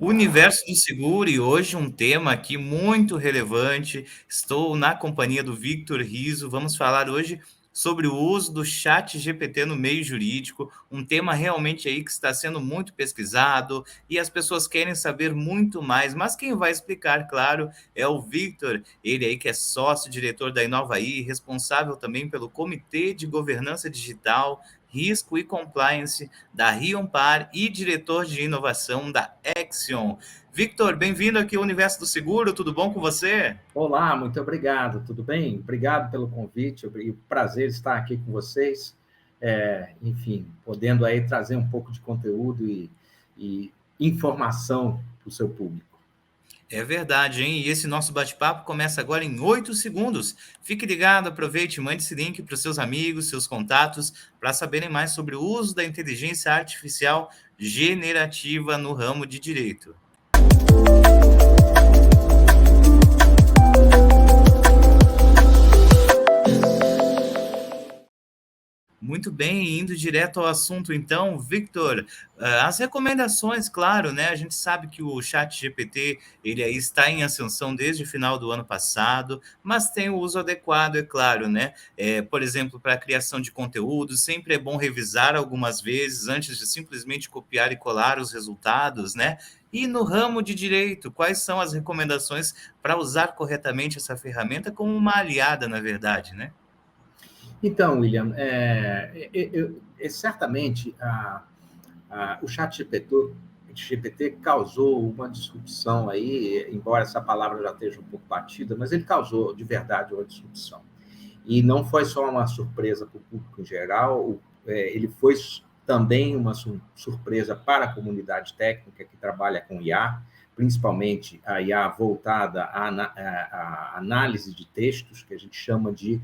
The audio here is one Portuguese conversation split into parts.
O universo do seguro e hoje um tema aqui muito relevante. Estou na companhia do Victor Riso. Vamos falar hoje sobre o uso do chat GPT no meio jurídico, um tema realmente aí que está sendo muito pesquisado e as pessoas querem saber muito mais, mas quem vai explicar, claro, é o Victor, ele aí que é sócio-diretor da Inovaí, responsável também pelo Comitê de Governança Digital, Risco e Compliance da Riompar e diretor de inovação da Axion. Victor, bem-vindo aqui ao Universo do Seguro, tudo bom com você? Olá, muito obrigado, tudo bem? Obrigado pelo convite, e o prazer estar aqui com vocês, enfim, podendo aí trazer um pouco de conteúdo e informação para o seu público. É verdade, hein? E esse nosso bate-papo começa agora em 8 segundos. Fique ligado, aproveite e mande esse link para os seus amigos, seus contatos, para saberem mais sobre o uso da inteligência artificial generativa no ramo de direito. Muito bem, indo direto ao assunto, então, Victor, as recomendações, claro, né? A gente sabe que o Chat GPT ele aí está em ascensão desde o final do ano passado, mas tem o uso adequado, é claro, né? Por exemplo, para a criação de conteúdo, sempre é bom revisar algumas vezes antes de simplesmente copiar e colar os resultados, né? E no ramo de direito, quais são as recomendações para usar corretamente essa ferramenta como uma aliada, na verdade, né? Então, William, certamente o chat GPT causou uma disrupção aí, embora essa palavra já esteja um pouco batida, mas ele causou de verdade uma disrupção. E não foi só uma surpresa para o público em geral, ele foi também uma surpresa para a comunidade técnica que trabalha com IA, principalmente a IA voltada à análise de textos, que a gente chama de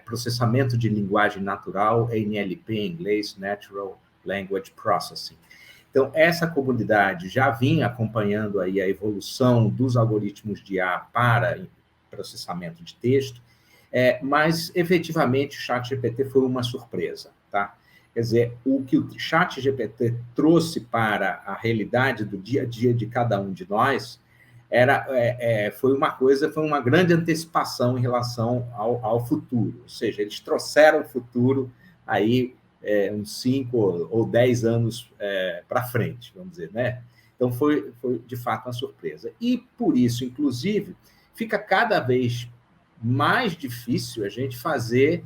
processamento de linguagem natural, NLP em inglês, Natural Language Processing. Então, essa comunidade já vinha acompanhando aí a evolução dos algoritmos de IA para processamento de texto, mas, efetivamente, o ChatGPT foi uma surpresa, tá? Quer dizer, o que o ChatGPT trouxe para a realidade do dia a dia de cada um de nós foi uma grande antecipação em relação ao futuro. Ou seja, eles trouxeram o futuro aí uns 5 ou 10 anos para frente, vamos dizer, né? Então, foi, de fato, uma surpresa. E, por isso, inclusive, fica cada vez mais difícil a gente fazer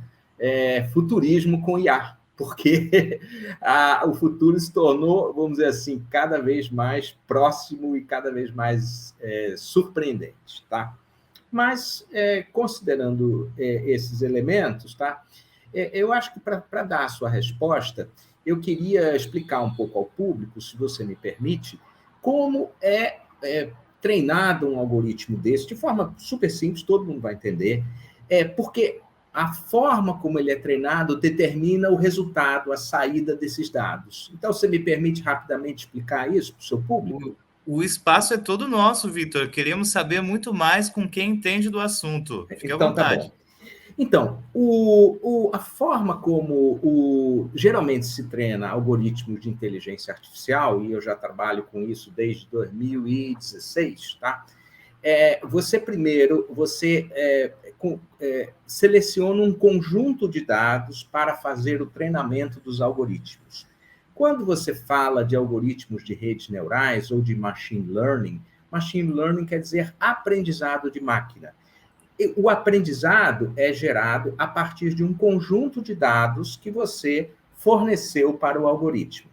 futurismo com IA, porque o futuro se tornou, vamos dizer assim, cada vez mais próximo e cada vez mais surpreendente, tá? Mas, considerando esses elementos, tá? Eu acho que para dar a sua resposta, eu queria explicar um pouco ao público, se você me permite, como é treinado um algoritmo desse, de forma super simples, todo mundo vai entender, porque a forma como ele é treinado determina o resultado, a saída desses dados. Então, você me permite rapidamente explicar isso para o seu público? O espaço é todo nosso, Victor. Queremos saber muito mais com quem entende do assunto. Fique à Então, tá vontade. bom. Então, a forma como geralmente se treina algoritmos de inteligência artificial, e eu já trabalho com isso desde 2016, tá? Você seleciona um conjunto de dados para fazer o treinamento dos algoritmos. Quando você fala de algoritmos de redes neurais ou de machine learning quer dizer aprendizado de máquina. O aprendizado é gerado a partir de um conjunto de dados que você forneceu para o algoritmo.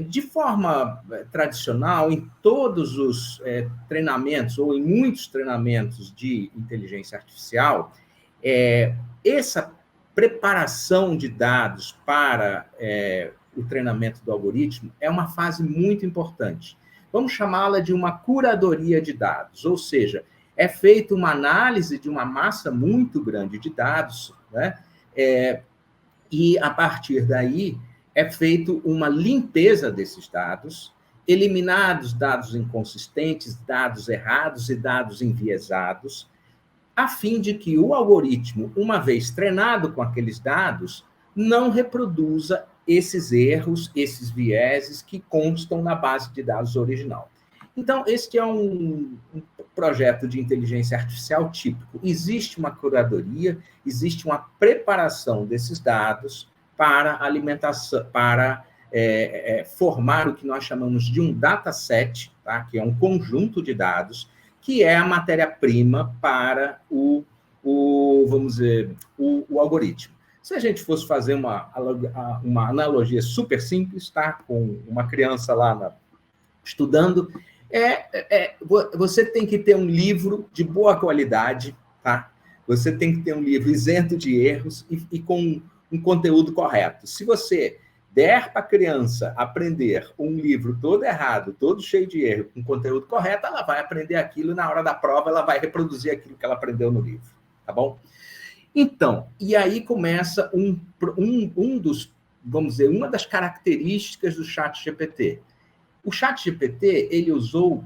De forma tradicional, em todos os treinamentos, ou em muitos treinamentos de inteligência artificial, essa preparação de dados para o treinamento do algoritmo é uma fase muito importante. Vamos chamá-la de uma curadoria de dados, ou seja, é feita uma análise de uma massa muito grande de dados, né? E, a partir daí, é feita uma limpeza desses dados, eliminados dados inconsistentes, dados errados e dados enviesados, a fim de que o algoritmo, uma vez treinado com aqueles dados, não reproduza esses erros, esses vieses que constam na base de dados original. Então, este é um projeto de inteligência artificial típico. Existe uma curadoria, existe uma preparação desses dados para alimentação, para formar o que nós chamamos de um dataset, tá? Que é um conjunto de dados, que é a matéria-prima para vamos dizer, o algoritmo. Se a gente fosse fazer uma analogia super simples, tá? Com uma criança lá estudando, você tem que ter um livro de boa qualidade, tá? Você tem que ter um livro isento de erros e com um conteúdo correto. Se você der para a criança aprender um livro todo errado, todo cheio de erro, com conteúdo correto, ela vai aprender aquilo e na hora da prova ela vai reproduzir aquilo que ela aprendeu no livro, tá bom? Então, e aí começa vamos dizer, uma das características do ChatGPT. O ChatGPT, ele usou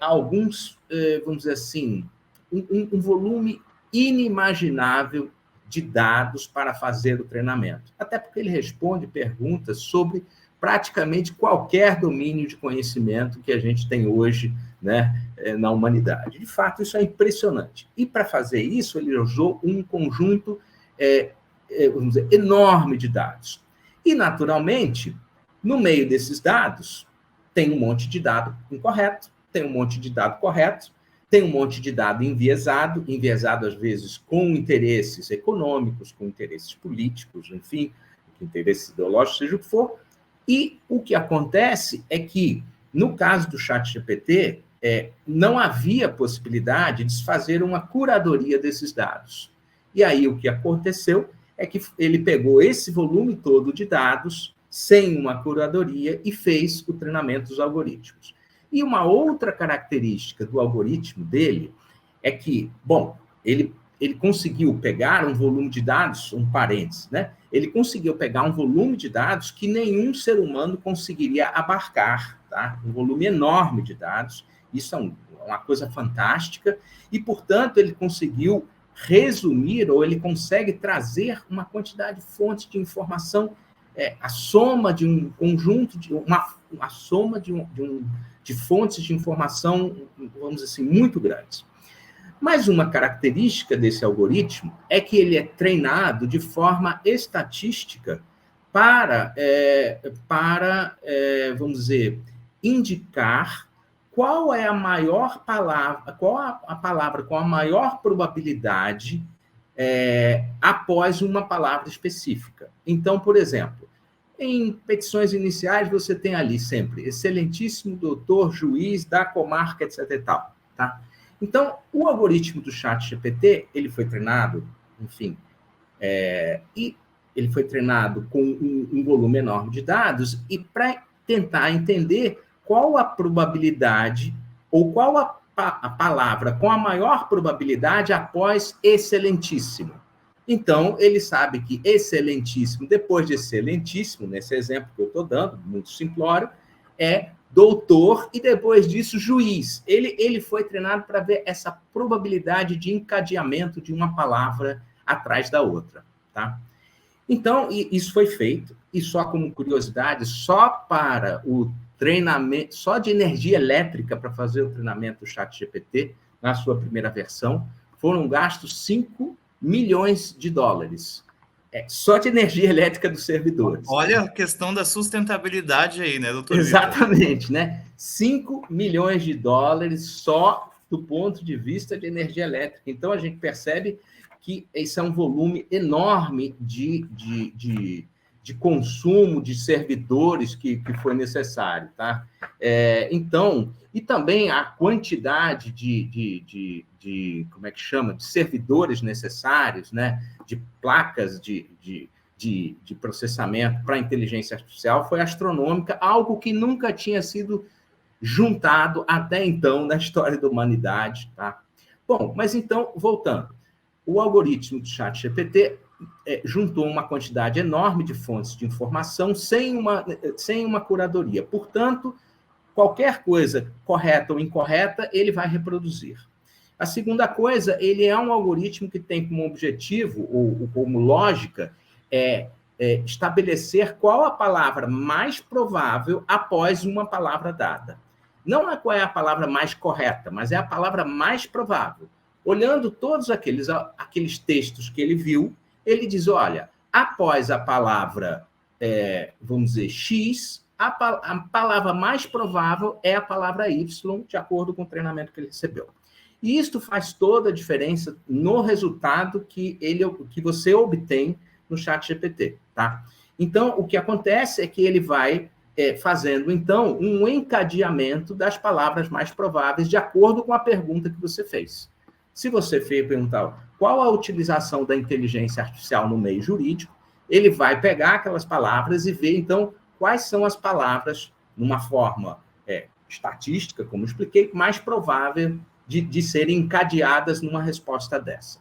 alguns, vamos dizer assim, um volume inimaginável de dados para fazer o treinamento. Até porque ele responde perguntas sobre praticamente qualquer domínio de conhecimento que a gente tem hoje, né, na humanidade. De fato, isso é impressionante. E para fazer isso, ele usou um conjunto vamos dizer, enorme de dados. E, naturalmente, no meio desses dados, tem um monte de dado incorreto, tem um monte de dado correto, tem um monte de dado enviesado às vezes com interesses econômicos, com interesses políticos, enfim, interesses ideológicos, seja o que for. E o que acontece é que, no caso do ChatGPT, não havia possibilidade de se fazer uma curadoria desses dados. E aí o que aconteceu é que ele pegou esse volume todo de dados, sem uma curadoria, e fez o treinamento dos algoritmos. E uma outra característica do algoritmo dele é que, bom, ele conseguiu pegar um volume de dados, um parênteses, né? Ele conseguiu pegar um volume de dados que nenhum ser humano conseguiria abarcar, tá? Um volume enorme de dados, isso é uma coisa fantástica, e, portanto, ele conseguiu resumir, ou ele consegue trazer uma quantidade de fontes de informação, a soma de um conjunto, uma soma de fontes de informação, vamos dizer assim, muito grandes. Mas uma característica desse algoritmo é que ele é treinado de forma estatística para vamos dizer, indicar qual é a maior palavra, qual a palavra com a maior probabilidade após uma palavra específica. Então, por exemplo, em petições iniciais, você tem ali sempre excelentíssimo doutor, juiz da comarca, etc. e tal, tá? Então, o algoritmo do ChatGPT, ele foi treinado, enfim, e ele foi treinado com um volume enorme de dados, e para tentar entender qual a probabilidade, ou qual a palavra com a maior probabilidade após excelentíssimo. Então, ele sabe que excelentíssimo, depois de excelentíssimo, nesse exemplo que eu estou dando, muito simplório, é doutor, e depois disso, juiz. Ele foi treinado para ver essa probabilidade de encadeamento de uma palavra atrás da outra, tá? Então, isso foi feito, e só como curiosidade, só para o treinamento, só de energia elétrica para fazer o treinamento do ChatGPT, na sua primeira versão, foram gastos 5 milhões de dólares. Só de energia elétrica dos servidores. Olha a questão da sustentabilidade aí, né, doutor? Exatamente, Vitor, né? 5 milhões de dólares só do ponto de vista de energia elétrica. Então, a gente percebe que esse é um volume enorme de consumo de servidores que foi necessário, tá? Então, e também a quantidade de como é que chama? De servidores necessários, né? De placas de processamento para inteligência artificial foi astronômica, algo que nunca tinha sido juntado até então na história da humanidade, tá? Bom, mas então, voltando. O algoritmo do ChatGPT juntou uma quantidade enorme de fontes de informação sem uma curadoria. Portanto, qualquer coisa correta ou incorreta, ele vai reproduzir. A segunda coisa, ele é um algoritmo que tem como objetivo, ou como lógica, estabelecer qual a palavra mais provável após uma palavra dada. Não é qual é a palavra mais correta, mas é a palavra mais provável. Olhando todos aqueles textos que ele viu, ele diz, olha, após a palavra, vamos dizer, X, a palavra mais provável é a palavra Y, de acordo com o treinamento que ele recebeu. E isto faz toda a diferença no resultado que você obtém no ChatGPT, tá? Então, o que acontece é que ele vai fazendo, então, um encadeamento das palavras mais prováveis de acordo com a pergunta que você fez. Se você perguntar qual a utilização da inteligência artificial no meio jurídico, ele vai pegar aquelas palavras e ver, então, quais são as palavras, numa forma estatística, como expliquei, mais provável de serem encadeadas numa resposta dessa.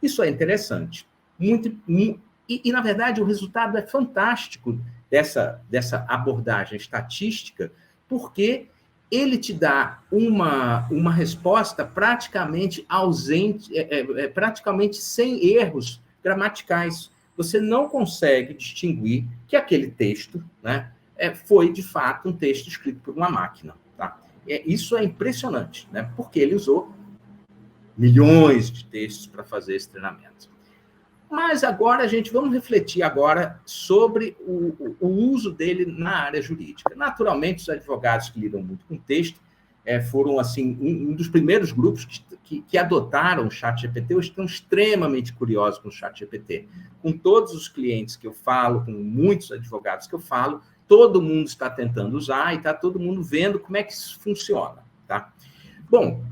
Isso é interessante. E, na verdade, o resultado é fantástico dessa abordagem estatística, porque ele te dá uma resposta praticamente ausente, praticamente sem erros gramaticais. Você não consegue distinguir que aquele texto, né, foi, de fato, um texto escrito por uma máquina. Tá? Isso é impressionante, né, porque ele usou milhões de textos para fazer esse treinamento. Mas agora, vamos refletir agora sobre o uso dele na área jurídica. Naturalmente, os advogados que lidam muito com texto foram, assim, um dos primeiros grupos que adotaram o ChatGPT. Hoje estão extremamente curiosos com o ChatGPT. Com todos os clientes que eu falo, com muitos advogados que eu falo, todo mundo está tentando usar e está todo mundo vendo como é que isso funciona. Tá? Bom,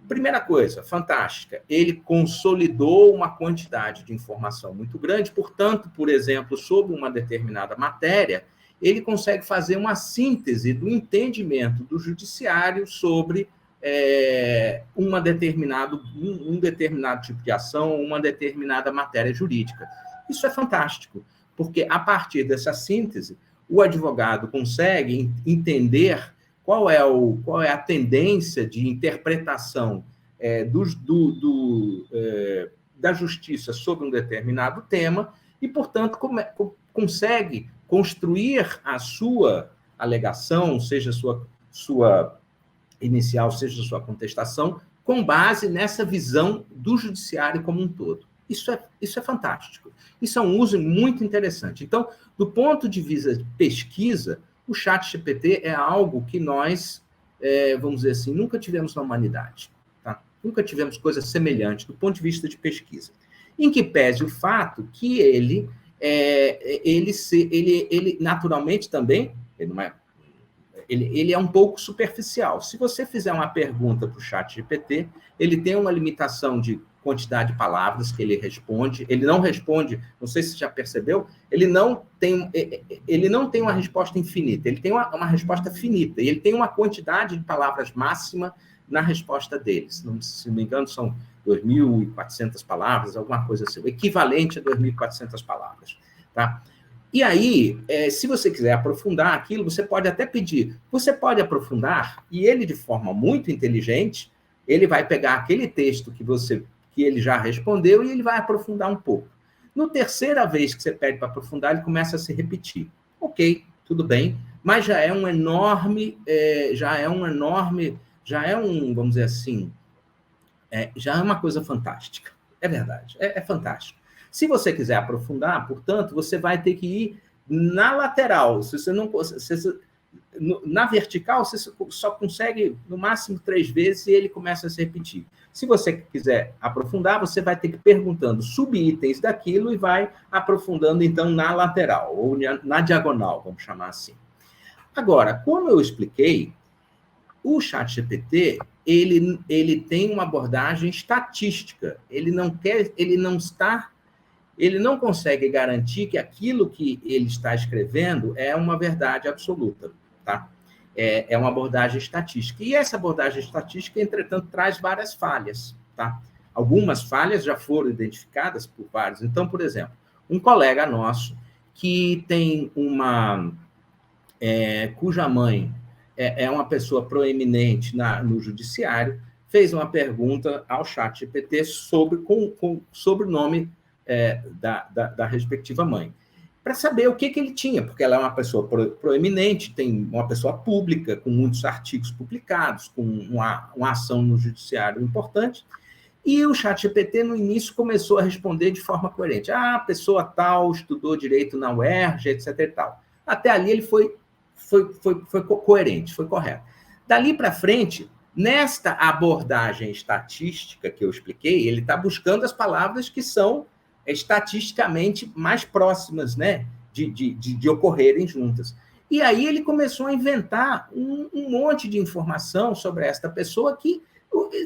primeira coisa, fantástica, ele consolidou uma quantidade de informação muito grande, portanto, por exemplo, sobre uma determinada matéria, ele consegue fazer uma síntese do entendimento do judiciário sobre um determinado tipo de ação, uma determinada matéria jurídica. Isso é fantástico, porque a partir dessa síntese, o advogado consegue entender qual é a tendência de interpretação da justiça sobre um determinado tema e, portanto, consegue construir a sua alegação, seja sua inicial, seja sua contestação, com base nessa visão do judiciário como um todo. Isso é fantástico. Isso é um uso muito interessante. Então, do ponto de vista de pesquisa, o ChatGPT é algo que nós, vamos dizer assim, nunca tivemos na humanidade. Tá? Nunca tivemos coisa semelhante do ponto de vista de pesquisa. Em que pese o fato que ele naturalmente também, ele é um pouco superficial. Se você fizer uma pergunta para o ChatGPT, ele tem uma limitação de quantidade de palavras que ele responde. Ele não responde, não sei se você já percebeu, ele não tem uma resposta infinita, ele tem uma resposta finita, e ele tem uma quantidade de palavras máxima na resposta dele. Se não me engano, são 2.400 palavras, alguma coisa assim, o equivalente a 2.400 palavras. Tá? E aí, se você quiser aprofundar aquilo, você pode até pedir, você pode aprofundar, e ele, de forma muito inteligente, ele vai pegar aquele texto que ele já respondeu e ele vai aprofundar um pouco. No terceira vez que você pede para aprofundar, ele começa a se repetir. Ok, tudo bem, mas já é um enorme, vamos dizer assim, já é uma coisa fantástica. É verdade, é fantástico. Se você quiser aprofundar, portanto, você vai ter que ir na lateral. Na vertical, você só consegue, no máximo, 3 vezes e ele começa a se repetir. Se você quiser aprofundar, você vai ter que ir perguntando subitens daquilo e vai aprofundando, então, na lateral, ou na diagonal, vamos chamar assim. Agora, como eu expliquei, o ChatGPT, ele tem uma abordagem estatística. Ele não consegue garantir que aquilo que ele está escrevendo é uma verdade absoluta. Tá? É uma abordagem estatística. E essa abordagem estatística, entretanto, traz várias falhas. Tá? Algumas falhas já foram identificadas por vários. Então, por exemplo, um colega nosso que tem cuja mãe é uma pessoa proeminente no judiciário, fez uma pergunta ao ChatGPT sobre o nome da respectiva mãe. para saber o que ele tinha, porque ela é uma pessoa proeminente, tem uma pessoa pública, com muitos artigos publicados, com uma ação no judiciário importante, e o ChatGPT, no início, começou a responder de forma coerente. Ah, a pessoa tal estudou direito na UERJ, etc. e tal. Até ali ele foi coerente, foi correto. Dali para frente, nesta abordagem estatística que eu expliquei, ele está buscando as palavras que são estatisticamente mais próximas, né, de ocorrerem juntas. E aí ele começou a inventar um monte de informação sobre esta pessoa que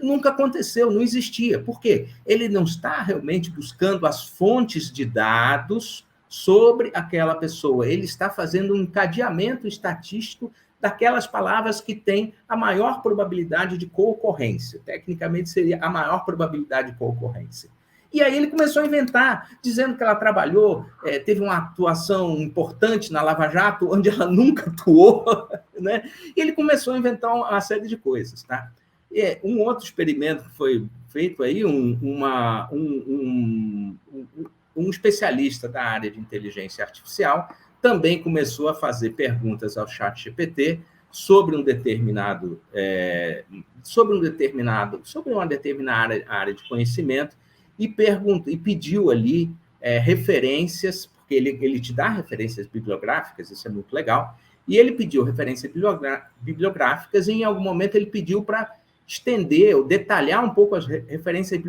nunca aconteceu, não existia. Por quê? Ele não está realmente buscando as fontes de dados sobre aquela pessoa. Ele está fazendo um encadeamento estatístico daquelas palavras que têm a maior probabilidade de co-ocorrência. Tecnicamente, seria a maior probabilidade de co-ocorrência. E aí ele começou a inventar, dizendo que ela trabalhou, teve uma atuação importante na Lava Jato, onde ela nunca atuou, né? E ele começou a inventar uma série de coisas, tá? Um outro experimento que foi feito aí, um especialista da área de inteligência artificial também começou a fazer perguntas ao ChatGPT sobre uma determinada área de conhecimento e pediu ali referências, porque ele te dá referências bibliográficas, isso é muito legal, e ele pediu referências bibliográficas e em algum momento ele pediu para estender ou detalhar um pouco as referências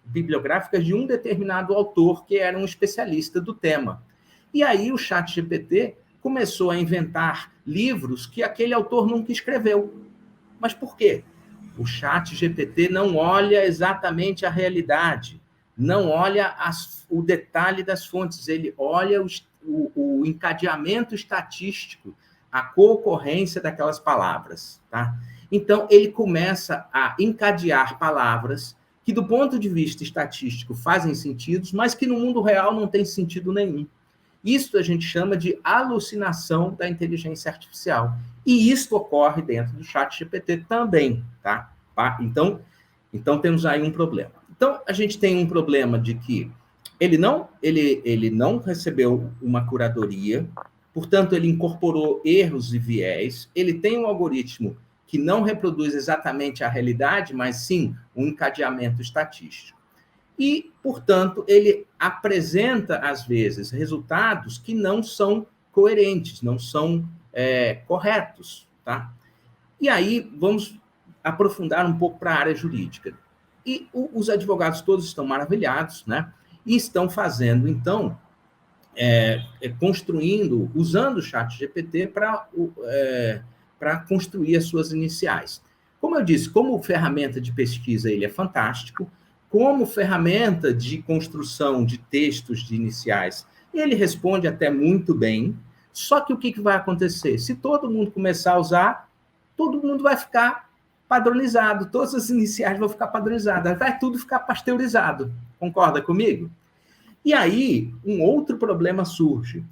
bibliográficas de um determinado autor que era um especialista do tema. E aí o ChatGPT começou a inventar livros que aquele autor nunca escreveu. Mas por quê? O ChatGPT não olha exatamente a realidade, não olha o detalhe das fontes, ele olha o encadeamento estatístico, a co-ocorrência daquelas palavras, tá? Então, ele começa a encadear palavras que, do ponto de vista estatístico, fazem sentido, mas que no mundo real não tem sentido nenhum. Isso a gente chama de alucinação da inteligência artificial. E isso ocorre dentro do ChatGPT também, tá? Então, temos aí um problema. Então, a gente tem um problema de que ele não recebeu uma curadoria, portanto, ele incorporou erros e viés, ele tem um algoritmo que não reproduz exatamente a realidade, mas sim um encadeamento estatístico. E, portanto, ele apresenta, às vezes, resultados que não são coerentes, não são corretos. Tá? E aí, vamos aprofundar um pouco para a área jurídica. E os advogados todos estão maravilhados, né? E estão fazendo, então, construindo, usando o ChatGPT para construir as suas iniciais. Como eu disse, como ferramenta de pesquisa, ele é fantástico. Como ferramenta de construção de textos de iniciais, ele responde até muito bem. Só que o que vai acontecer? Se todo mundo começar a usar, todo mundo vai ficar padronizado. Todas as iniciais vão ficar padronizadas. Vai tudo ficar pasteurizado. Concorda comigo? E aí, um outro problema surge.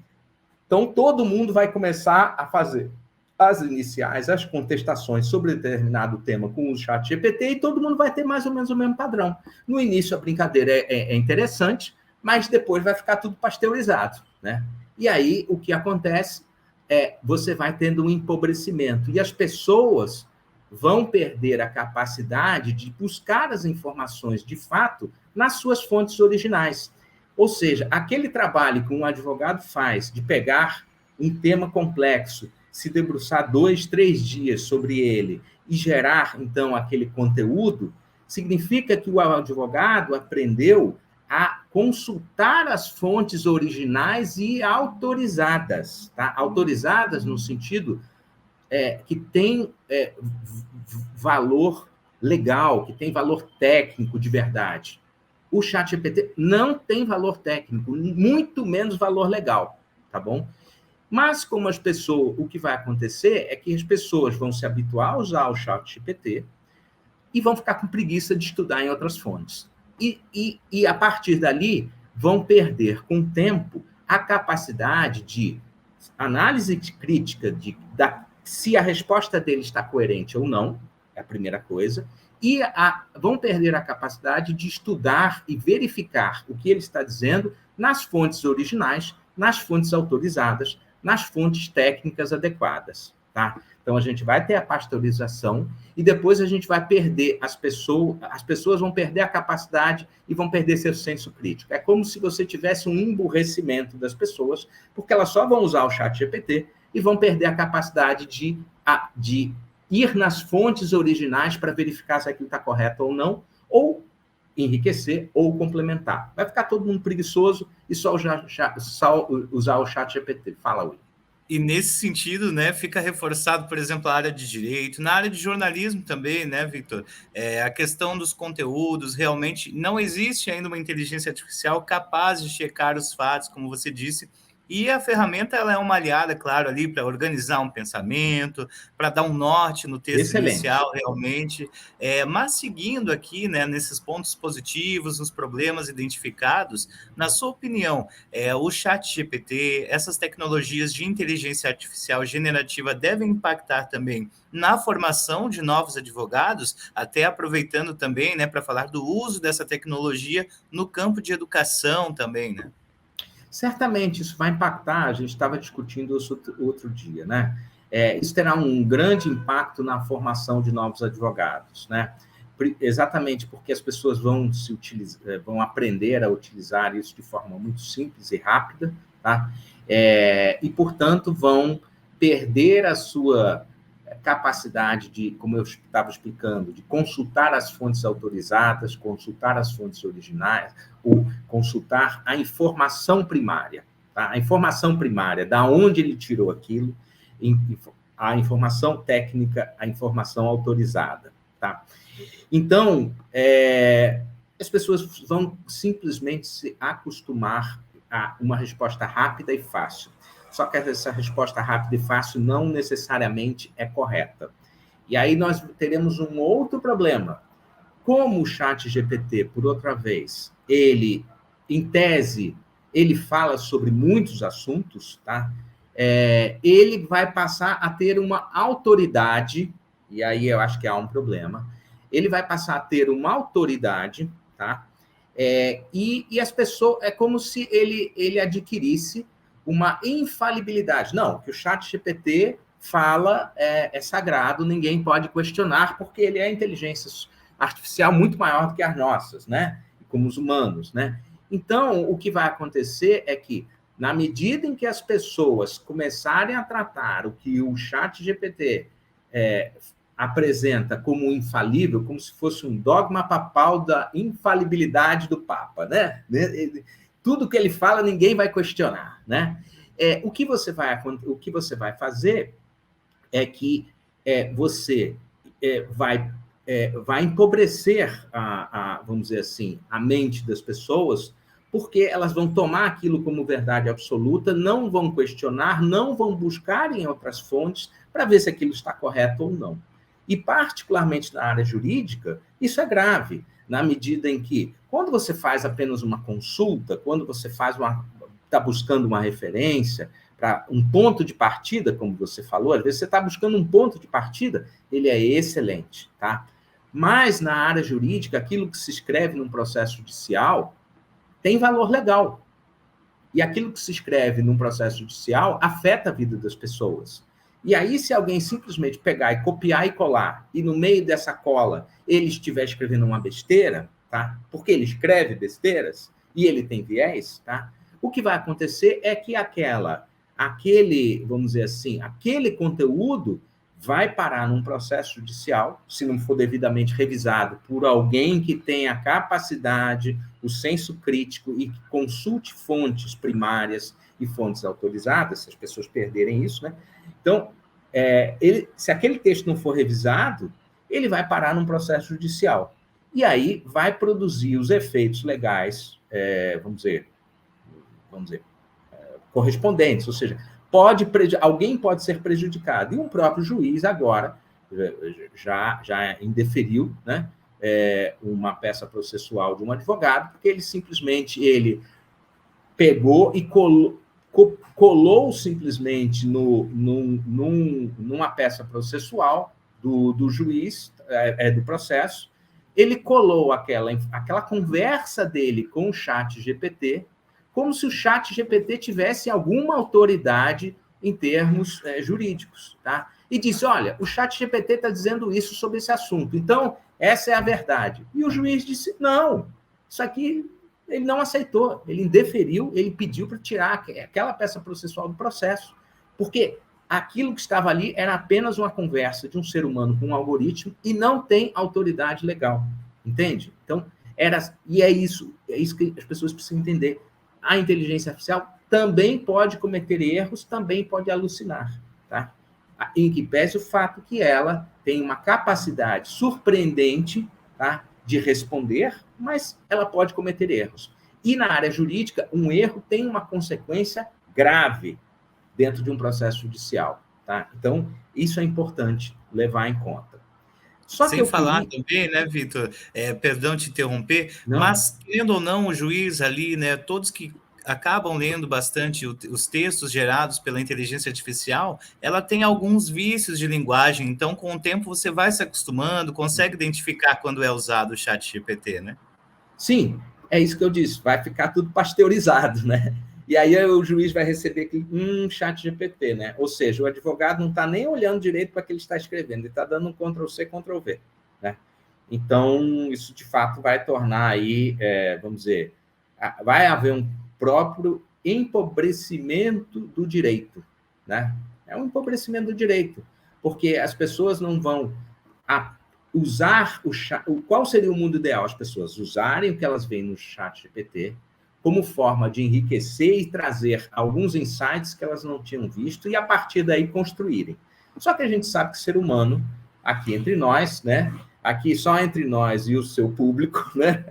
Então, todo mundo vai começar a fazer as iniciais, as contestações sobre determinado tema com o ChatGPT e todo mundo vai ter mais ou menos o mesmo padrão. No início, a brincadeira é interessante, mas depois vai ficar tudo pasteurizado, né? E aí, o que acontece você vai tendo um empobrecimento e as pessoas vão perder a capacidade de buscar as informações, de fato, nas suas fontes originais. Ou seja, aquele trabalho que um advogado faz de pegar um tema complexo, se debruçar 2, 3 dias sobre ele e gerar, então, aquele conteúdo, significa que o advogado aprendeu a consultar as fontes originais e autorizadas, tá? Autorizadas no sentido que tem valor legal, que tem valor técnico de verdade. O ChatGPT não tem valor técnico, muito menos valor legal, tá bom? Mas, como as pessoas, o que vai acontecer é que as pessoas vão se habituar a usar o ChatGPT e vão ficar com preguiça de estudar em outras fontes. E a partir dali, vão perder com o tempo a capacidade de análise crítica se a resposta dele está coerente ou não, é a primeira coisa, e vão perder a capacidade de estudar e verificar o que ele está dizendo nas fontes originais, nas fontes autorizadas, nas fontes técnicas adequadas, tá? Então, a gente vai ter a pasteurização e depois a gente vai perder as pessoas vão perder a capacidade e vão perder seu senso crítico. É como se você tivesse um emburrecimento das pessoas, porque elas só vão usar o ChatGPT e vão perder a capacidade de ir nas fontes originais para verificar se aquilo está correto ou não, ou enriquecer ou complementar. Vai ficar todo mundo preguiçoso e só usar o ChatGPT. Fala, Will. E nesse sentido, né, fica reforçado, por exemplo, a área de direito, na área de jornalismo também, né, Victor? A questão dos conteúdos, realmente não existe ainda uma inteligência artificial capaz de checar os fatos, como você disse, e a ferramenta ela é uma aliada, claro, ali para organizar um pensamento, para dar um norte no texto Excelente. inicial, realmente. Mas seguindo aqui, né, nesses pontos positivos, nos problemas identificados, na sua opinião, o ChatGPT, essas tecnologias de inteligência artificial generativa devem impactar também na formação de novos advogados, até aproveitando também, né, para falar do uso dessa tecnologia no campo de educação também, né? Certamente isso vai impactar, a gente estava discutindo isso outro dia, né? Isso terá um grande impacto na formação de novos advogados, né? Exatamente porque as pessoas vão aprender a utilizar isso de forma muito simples e rápida, tá? E, portanto, vão perder a sua capacidade de, como eu estava explicando, de consultar as fontes autorizadas, consultar as fontes originais, ou consultar a informação primária. Tá? A informação primária, da onde ele tirou aquilo, a informação técnica, a informação autorizada. Tá? Então, as pessoas vão simplesmente se acostumar a uma resposta rápida e fácil. Só que essa resposta rápida e fácil não necessariamente é correta. E aí nós teremos um outro problema. Como o ChatGPT, por outra vez, ele, em tese, ele fala sobre muitos assuntos, tá? Ele vai passar a ter uma autoridade, e aí eu acho que há um problema, ele vai passar a ter uma autoridade, tá? E as pessoas, é como se ele adquirisse uma infalibilidade. Não, que o ChatGPT fala é sagrado, ninguém pode questionar, porque ele é inteligência artificial muito maior do que as nossas, né? Como os humanos, né? Então, o que vai acontecer é que, na medida em que as pessoas começarem a tratar o que o ChatGPT apresenta como infalível, como se fosse um dogma papal da infalibilidade do Papa, né? Tudo que ele fala, ninguém vai questionar, né? O que você vai fazer é que você vai empobrecer, vamos dizer assim, a mente das pessoas, porque elas vão tomar aquilo como verdade absoluta, não vão questionar, não vão buscar em outras fontes para ver se aquilo está correto ou não. E, particularmente na área jurídica, isso é grave, na medida em que, quando você faz apenas uma consulta, quando você está buscando uma referência, para um ponto de partida, como você falou, às vezes você está buscando um ponto de partida, ele é excelente, tá? Mas, na área jurídica, aquilo que se escreve num processo judicial tem valor legal. E aquilo que se escreve num processo judicial afeta a vida das pessoas. E aí, se alguém simplesmente pegar e copiar e colar, e no meio dessa cola ele estiver escrevendo uma besteira, tá? Porque ele escreve besteiras e ele tem viés, tá? O que vai acontecer é que vamos dizer assim, aquele conteúdo vai parar num processo judicial, se não for devidamente revisado por alguém que tenha a capacidade, o senso crítico e que consulte fontes primárias e fontes autorizadas, se as pessoas perderem isso, né? Então, se aquele texto não for revisado, ele vai parar num processo judicial. E aí vai produzir os efeitos legais, vamos dizer, correspondentes, ou seja, alguém pode ser prejudicado. E um próprio juiz agora já indeferiu, né, uma peça processual de um advogado, porque ele simplesmente pegou e colou simplesmente numa peça processual do juiz, do processo, ele colou aquela conversa dele com o ChatGPT como se o chat GPT tivesse alguma autoridade em termos jurídicos, tá? E disse, olha, o chat GPT está dizendo isso sobre esse assunto, então essa é a verdade. E o juiz disse, não, isso aqui ele não aceitou, ele indeferiu, ele pediu para tirar aquela peça processual do processo, porque aquilo que estava ali era apenas uma conversa de um ser humano com um algoritmo e não tem autoridade legal, entende? Então, é isso que as pessoas precisam entender. A inteligência artificial também pode cometer erros, também pode alucinar, tá? Em que pese o fato que ela tem uma capacidade surpreendente, tá, de responder, mas ela pode cometer erros. E na área jurídica, um erro tem uma consequência grave dentro de um processo judicial, tá? Então, isso é importante levar em conta. Só que Sem eu falar queria... também, né, Vitor, perdão te interromper, Não? mas, querendo ou não, o juiz ali, né, todos que acabam lendo bastante os textos gerados pela inteligência artificial, ela tem alguns vícios de linguagem, então, com o tempo, você vai se acostumando, consegue identificar quando é usado o chat GPT, né? Sim, é isso que eu disse, vai ficar tudo pasteurizado, né? E aí o juiz vai receber aquele chat GPT, né? Ou seja, o advogado não está nem olhando direito para o que ele está escrevendo, ele está dando um Ctrl+C, Ctrl+V, né? Então, isso de fato vai tornar aí, vamos dizer, vai haver um próprio empobrecimento do direito, né? É um empobrecimento do direito, porque as pessoas não vão usar o chat. Qual seria o mundo ideal? As pessoas usarem o que elas veem no chat GPT como forma de enriquecer e trazer alguns insights que elas não tinham visto e, a partir daí, construírem. Só que a gente sabe que ser humano, aqui entre nós, né? Aqui só entre nós e o seu público, né?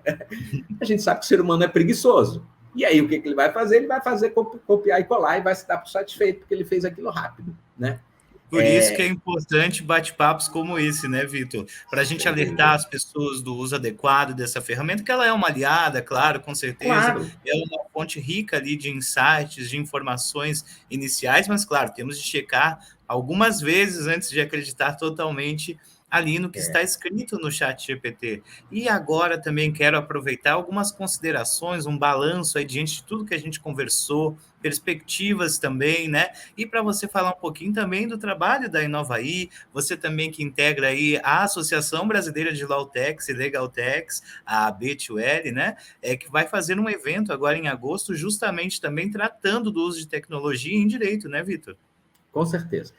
A gente sabe que o ser humano é preguiçoso. E aí, o que ele vai fazer? Ele vai fazer copiar e colar e vai se dar por satisfeito, porque ele fez aquilo rápido, né? Por isso que é importante bate-papos como esse, né, Vitor? Para a gente Sem alertar dúvida. as pessoas do uso adequado dessa ferramenta, que ela é uma aliada, claro, com certeza, Claro. é uma fonte rica ali de insights, de informações iniciais, mas, claro, temos de checar algumas vezes antes de acreditar totalmente ali no que está escrito no chat GPT. E agora também quero aproveitar algumas considerações, um balanço aí diante de tudo que a gente conversou, perspectivas também, né? E para você falar um pouquinho também do trabalho da Inovaí, você também que integra aí a Associação Brasileira de Lawtechs e Legaltechs, a B2L, né? Que vai fazer um evento agora em agosto, justamente também tratando do uso de tecnologia em direito, né, Vitor? Com certeza.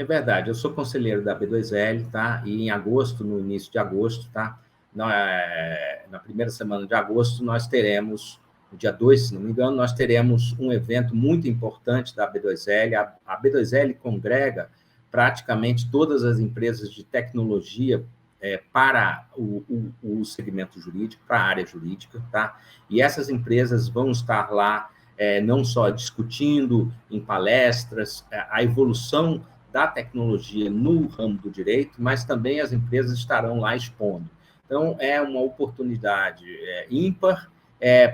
Verdade, eu sou conselheiro da B2L, tá? E em agosto, no início de agosto, tá? Na primeira semana de agosto, nós teremos, no dia 2, se não me engano, nós teremos um evento muito importante da B2L. A B2L congrega praticamente todas as empresas de tecnologia para o segmento jurídico, para a área jurídica, tá? E essas empresas vão estar lá não só discutindo em palestras a evolução da tecnologia no ramo do direito, mas também as empresas estarão lá expondo. Então, é uma oportunidade ímpar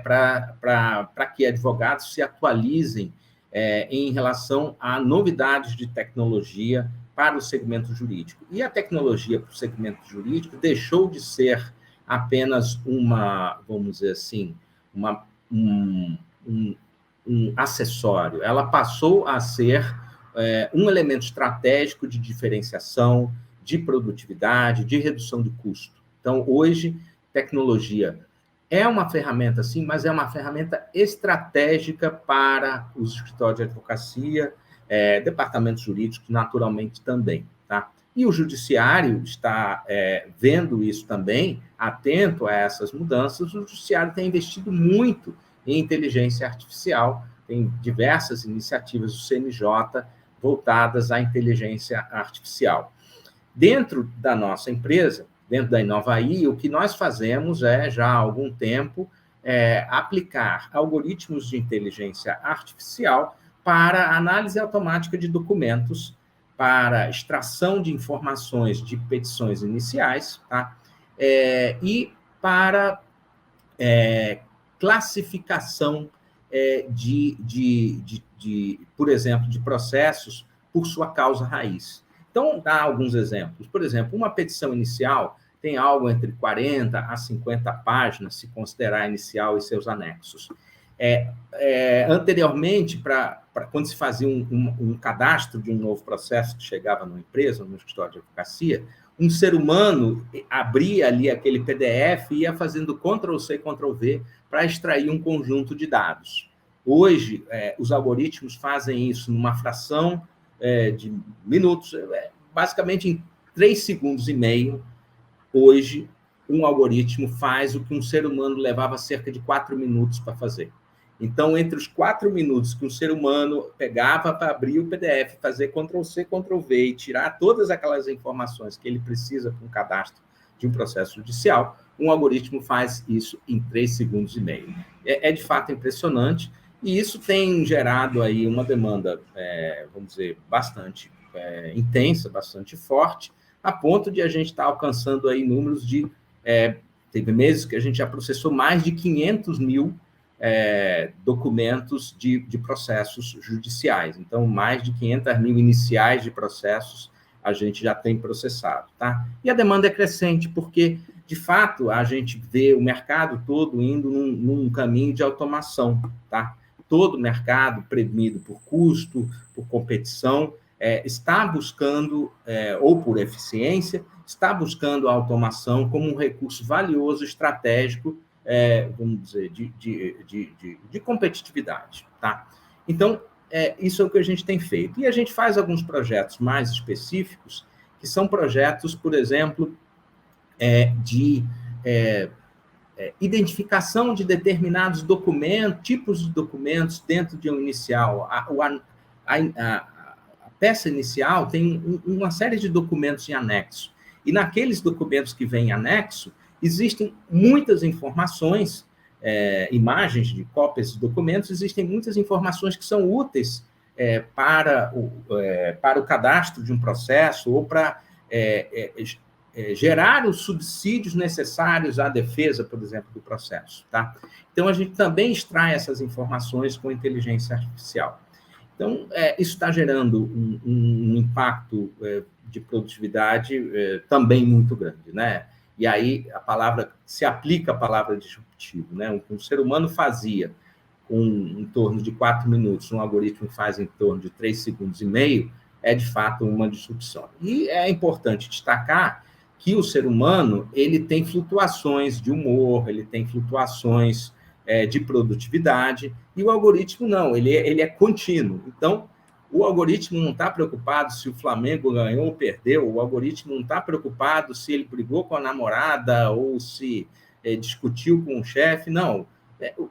para que advogados se atualizem em relação a novidades de tecnologia para o segmento jurídico. E a tecnologia para o segmento jurídico deixou de ser apenas vamos dizer assim, um acessório, ela passou a ser um elemento estratégico de diferenciação, de produtividade, de redução de custo. Então, hoje, tecnologia é uma ferramenta, sim, mas é uma ferramenta estratégica para os escritórios de advocacia, departamentos jurídicos, naturalmente, também. Tá? E o judiciário está vendo isso também, atento a essas mudanças. O judiciário tem investido muito em inteligência artificial, tem diversas iniciativas do CNJ voltadas à inteligência artificial. Dentro da nossa empresa, dentro da Inovaí, o que nós fazemos já há algum tempo aplicar algoritmos de inteligência artificial para análise automática de documentos, para extração de informações de petições iniciais, tá? E para classificação por exemplo, de processos por sua causa raiz. Então, dá alguns exemplos. Por exemplo, uma petição inicial tem algo entre 40 a 50 páginas, se considerar a inicial e seus anexos. Anteriormente, quando se fazia um cadastro de um novo processo que chegava numa empresa, num escritório de advocacia, um ser humano abria ali aquele PDF e ia fazendo Ctrl+C, Ctrl+V para extrair um conjunto de dados. Hoje, os algoritmos fazem isso numa fração de minutos, basicamente em 3 segundos e meio. Hoje, um algoritmo faz o que um ser humano levava cerca de 4 minutos para fazer. Então, entre os 4 minutos que um ser humano pegava para abrir o PDF, fazer Ctrl+C, Ctrl+V e tirar todas aquelas informações que ele precisa para um cadastro de um processo judicial, um algoritmo faz isso em 3 segundos e meio. É de fato impressionante, e isso tem gerado aí uma demanda, vamos dizer, bastante intensa, bastante forte, a ponto de a gente estar alcançando aí números de... teve meses que a gente já processou mais de 500 mil documentos de processos judiciais. Então, mais de 500 mil iniciais de processos a gente já tem processado, tá? E a demanda é crescente, porque, de fato, a gente vê o mercado todo indo num caminho de automação, tá? Todo mercado, premido por custo, por competição, está buscando, ou por eficiência, está buscando a automação como um recurso valioso, estratégico, vamos dizer, de competitividade. Tá? Então, isso é o que a gente tem feito. E a gente faz alguns projetos mais específicos, que são projetos, por exemplo, de identificação de determinados documentos, tipos de documentos dentro de um inicial. A peça inicial tem uma série de documentos em anexo. E naqueles documentos que vêm em anexo, existem muitas informações, imagens de cópias de documentos, existem muitas informações que são úteis para o cadastro de um processo ou para gerar os subsídios necessários à defesa, por exemplo, do processo. Tá? Então, a gente também extrai essas informações com inteligência artificial. Então, isso está gerando um impacto de produtividade também muito grande, né? E aí se aplica a palavra disruptivo, né? O que um ser humano fazia em torno de 4 minutos, um algoritmo faz em torno de 3 segundos e meio, de fato uma disrupção. E é importante destacar que o ser humano ele tem flutuações de humor, ele tem flutuações de produtividade, e o algoritmo não, ele é contínuo. Então, o algoritmo não está preocupado se o Flamengo ganhou ou perdeu, o algoritmo não está preocupado se ele brigou com a namorada ou se discutiu com o chefe, não.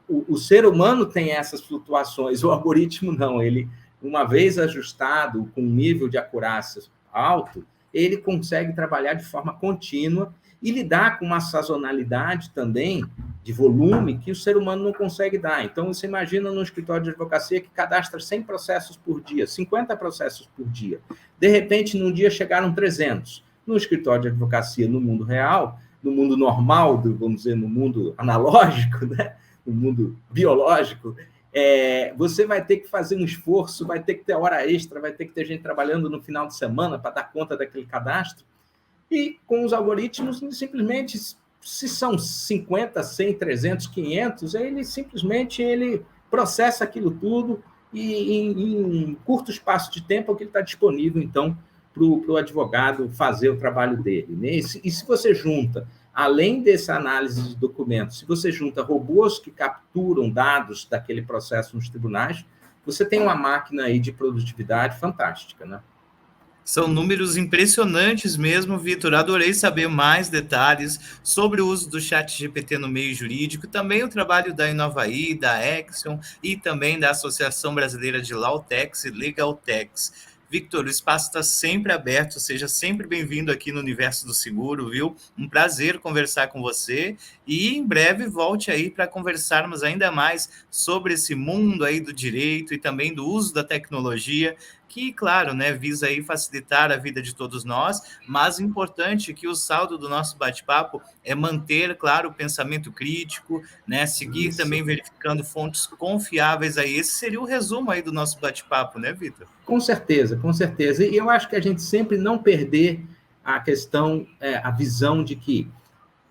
O ser humano tem essas flutuações, o algoritmo não. Ele, uma vez ajustado, com um nível de acurácia alto, ele consegue trabalhar de forma contínua e lidar com uma sazonalidade também de volume que o ser humano não consegue dar. Então, você imagina num escritório de advocacia que cadastra 100 processos por dia, 50 processos por dia. De repente, num dia chegaram 300. No escritório de advocacia, no mundo real, no mundo normal, vamos dizer, no mundo analógico, né? No mundo biológico, você vai ter que fazer um esforço, vai ter que ter hora extra, vai ter que ter gente trabalhando no final de semana para dar conta daquele cadastro. E com os algoritmos, simplesmente, se são 50, 100, 300, 500, ele simplesmente processa aquilo tudo e em curto espaço de tempo é o que ele está disponível, então, para o advogado fazer o trabalho dele. Né? E se você junta, além dessa análise de documentos, se você junta robôs que capturam dados daquele processo nos tribunais, você tem uma máquina aí de produtividade fantástica, né? São números impressionantes mesmo, Vitor. Adorei saber mais detalhes sobre o uso do ChatGPT no meio jurídico, também o trabalho da Inovaí, da Axion e também da Associação Brasileira de Lawtechs e Legaltechs. Victor, o espaço está sempre aberto, seja sempre bem-vindo aqui no Universo do Seguro, viu? Um prazer conversar com você e em breve volte aí para conversarmos ainda mais sobre esse mundo aí do direito e também do uso da tecnologia, que, claro, né, visa aí facilitar a vida de todos nós, mas importante que o saldo do nosso bate-papo é manter, claro, o pensamento crítico, né, seguir Isso. Também verificando fontes confiáveis aí. Esse seria o resumo aí do nosso bate-papo, né, Vitor? Com certeza, com certeza. E eu acho que a gente sempre não perder a questão, a visão de que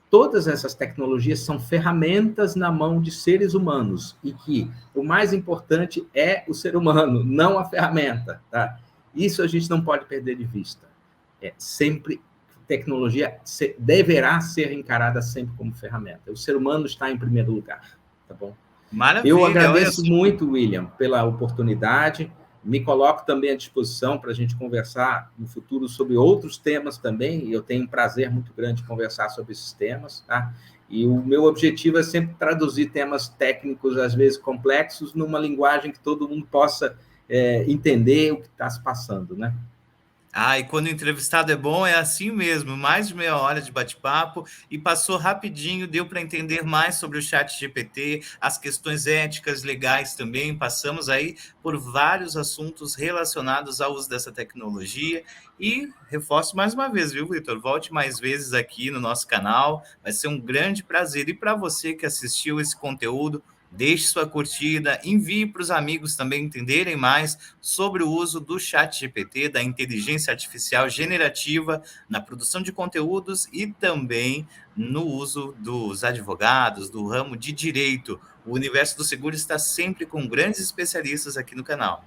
todas essas tecnologias são ferramentas na mão de seres humanos e que o mais importante é o ser humano, não a ferramenta, tá? Isso a gente não pode perder de vista. Sempre tecnologia deverá ser encarada sempre como ferramenta. O ser humano está em primeiro lugar, tá bom? Eu Maravilha, olha agradeço só. muito, William, pela oportunidade. Me coloco também à disposição para a gente conversar no futuro sobre outros temas também. Eu tenho um prazer muito grande de conversar sobre esses temas, tá? E o meu objetivo é sempre traduzir temas técnicos, às vezes complexos, numa linguagem que todo mundo possa entender o que está se passando, né? Ah, e quando o entrevistado é bom, é assim mesmo, mais de meia hora de bate-papo e passou rapidinho, deu para entender mais sobre o chat GPT, as questões éticas, legais também, passamos aí por vários assuntos relacionados ao uso dessa tecnologia e reforço mais uma vez, viu, Vitor? Volte mais vezes aqui no nosso canal, vai ser um grande prazer. E para você que assistiu esse conteúdo, deixe sua curtida, envie para os amigos também entenderem mais sobre o uso do chat GPT, da inteligência artificial generativa na produção de conteúdos e também no uso dos advogados, do ramo de direito. O universo do seguro está sempre com grandes especialistas aqui no canal.